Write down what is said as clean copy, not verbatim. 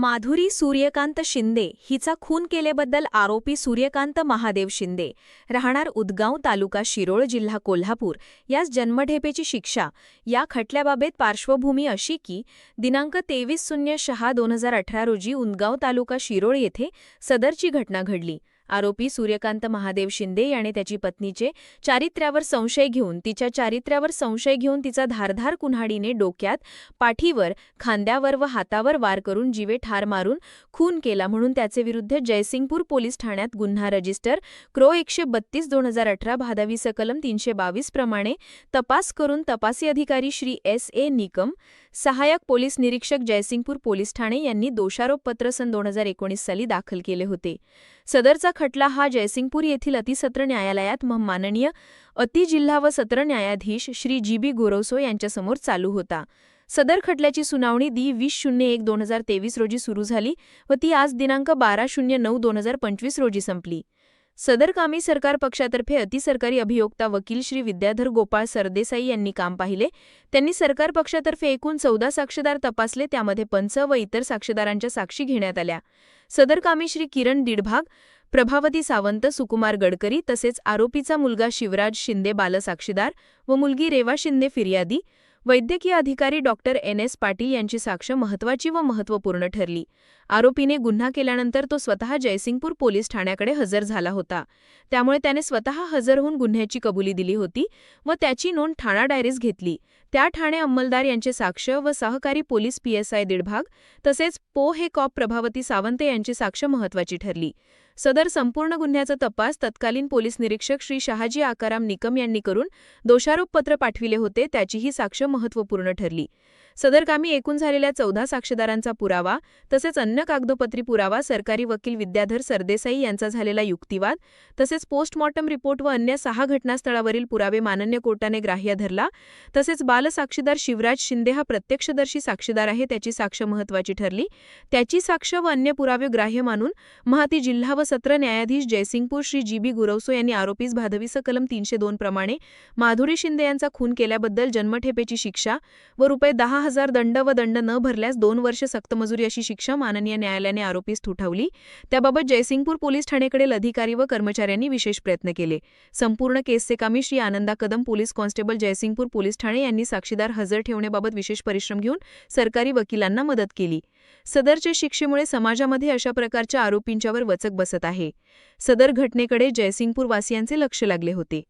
माधुरी सूर्यकांत शिंदे हिचा खून केल्याबद्दल आरोपी सूर्यकांत महादेव शिंदे राहणार उदगाव तालुका शिरोळ जिल्हा कोल्हापूर यास जन्मठेपेची शिक्षा। या खटल्याबाबत पार्श्वभूमी अशी की दिनांक 23/06/2018 रोजी उदगाव तालुका शिरोळ येथे सदरची घटना घडली। आरोपी सूर्यकांत महादेव शिंदे याने त्याची पत्नीचे चारित्र्यावर संशय घेऊन तिचा धारधार कुऱ्हाडीने डोक्यात, पाठीवर, खांद्यावर व हातावर वार करून जीवे ठार मारून खून केला म्हणून त्याचे विरुद्ध जयसिंगपूर पोलीस ठाण्यात गुन्हा रजिस्टर क्रो 132/2018 भादवी कलम 322 प्रमाणे तपास करून तपासी अधिकारी श्री S.A. निकम, सहाय्यक पोलीस निरीक्षक जयसिंगपूर पोलीस ठाणे यांनी दोषारोपपत्र सन 2019 साली दाखल केले होते। सदरचा खटला हा जयसिंगपूर येथील अतिसत्र न्यायालयात माननीय अतिजिल्हा व सत्र न्यायाधीश श्री G.B. गोरवसो यांच्यासमोर चालू होता। सदर खटल्याची सुनावणी 20/01/2023 रोजी सुरू झाली व ती आज दिनांक 12/09/2025 रोजी संपली। सदरकामी सरकार पक्षातर्फे अतिसरकारी अभियोक्ता वकील श्री विद्याधर गोपाळ सरदेसाई यांनी काम पाहिले। त्यांनी सरकार पक्षातर्फे एकूण 14 साक्षीदार तपासले, त्यामध्ये पंच व इतर साक्षीदारांच्या साक्षी घेण्यात आल्या। सदरकामी श्री किरण दिडभाग, प्रभावती सावंत, सुकुमार गडकरी तसेच आरोपीचा मुलगा शिवराज शिंदे बालसाक्षीदार व मुलगी रेवा शिंदे फिर्यादी, वैद्यकीय अधिकारी डॉक्टर N.S. पाटील यांची साक्ष महत्त्वाची व महत्त्वपूर्ण ठरली। आरोपीने गुन्हा केल्यानंतर तो स्वतः जयसिंगपूर पोलीस ठाण्याकडे हजर झाला होता, त्यामुळे त्याने स्वतः हजर होऊन गुन्ह्याची कबुली दिली होती व त्याची नोंद ठाणा डायरीज घेतली। त्या ठाणे अंमलदार यांचे साक्ष व सहकारी पोलीस PSI दिडभाग तसेच हे कॉप प्रभावती सावंत यांची साक्ष महत्त्वाची ठरली। सदर संपूर्ण गुन्ह्याचा तपास तत्कालीन पोलीस निरीक्षक श्री शहाजी आकाराम निकम यांनी करून दोषारोपपत्र पाठविले होते, त्याचीही साक्ष महत्त्वपूर्ण ठरली। सदरकामी एकूण झालेल्या 14 साक्षीदारांचा पुरावा तसेच अन्य कागदोपत्री पुरावा, सरकारी वकील विद्याधर सरदेसाई यांचा झालेला युक्तिवाद तसेच पोस्टमॉर्टम रिपोर्ट व अन्य 6 घटनास्थळावरील पुरावे माननीय कोर्टाने ग्राह्य धरला। तसेच बालसाक्षीदार शिवराज शिंदे हा प्रत्यक्षदर्शी साक्षीदार आहे, त्याची साक्ष महत्त्वाची ठरली। त्याची साक्ष व अन्य पुरावे ग्राह्य मानून महाती जिल्हा व सत्र न्यायाधीश जयसिंगपूर श्री G.B. गोरवसो यांनी आरोपीस भादवी कलम 302 प्रमाणे माधुरी शिंदे यांचा खून केल्याबद्दल जन्मठेपेची शिक्षा व ₹10,000 दंड व दंड न भरल्यास 2 वर्ष सक्तमजुरी अशी शिक्षा माननीय न्यायालयाने आरोपीस ठोठावली। त्याबाबत जयसिंगपूर पोलीस ठाणेकडील अधिकारी व कर्मचाऱ्यांनी विशेष प्रयत्न केले। संपूर्ण केसचे कामी Shri Ananda Kadam police constable Jaysingpur police ठाणे यांनी साक्षीदार हजर ठेवण्याबाबत विशेष परिश्रम घेऊन सरकारी वकिलांना मदत केली। सदरच्या शिक्षेमुळे समाजामध्ये अशा प्रकारच्या आरोपींच्यावर वचक बसत आहे। सदर घटनेकडे जयसिंगपूर वासियांचे लक्ष लागले होते।